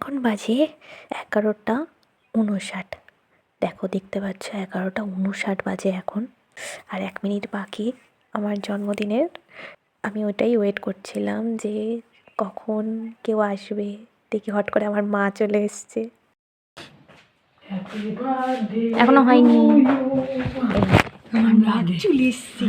এখন বাজে 11:59। দেখো, দেখতে পাচ্ছ 11:59 বাজে এখন, আর 1 মিনিট বাকি আমার জন্মদিনের। আমি ওটাই ওয়েট করছিলাম যে কখন কেউ আসবে। দেখি হট করে আমার মা চলে এসছে। এখনো হয়নি, আমার মা চলে এসছে।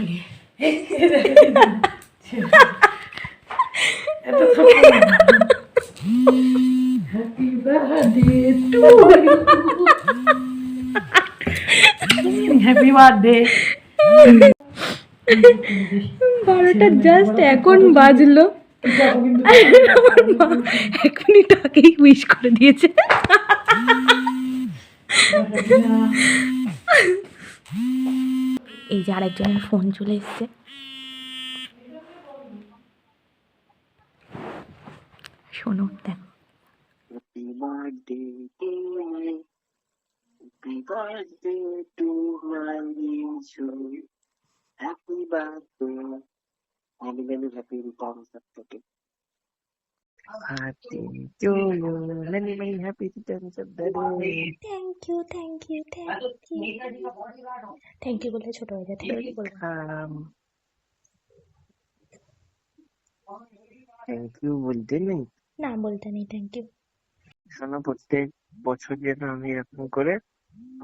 Happy birthday to you. Happy birthday. 12টা জাস্ট এখন বাজলো, আমার মা 1 মিনিট আগেই উইশ করে দিয়েছে। এই যে আরেকজনের ফোন চলে এসছে, শোনো। দেখো, Happy birthday to you. Happy birthday to my Yishu. Happy birthday. Many, many happy returns of the day. Happy to you. Many, many happy returns of the day. Thank you, thank you, thank you. Thank you বললে ছোট হয়ে যায়, thank you বলবো। Thank you বলতে নেই, না, বলতে নেই থ্যাংক ইউ। শোনো, প্রত্যেক বছর যেন আমি এরকম করে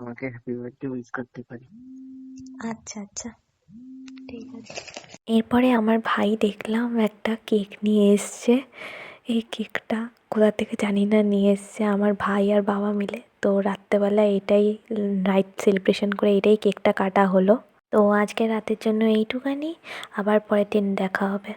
আমাকে হ্যাপি বার্থডে উইশ করতে পারি। আচ্ছা আচ্ছা, ঠিক আছে। এরপরে আমার ভাই দেখলাম একটা কেক নিয়ে এসছে। এই কেকটা কোথা থেকে জানি না নিয়ে এসছে আমার ভাই আর বাবা মিলে। তো রাত্রেবেলা এটাই নাইট সেলিব্রেশন করে এটাই কেকটা কাটা হলো। তো আজকে রাতের জন্য এইটুখানি, আবার পরের দিন দেখা হবে।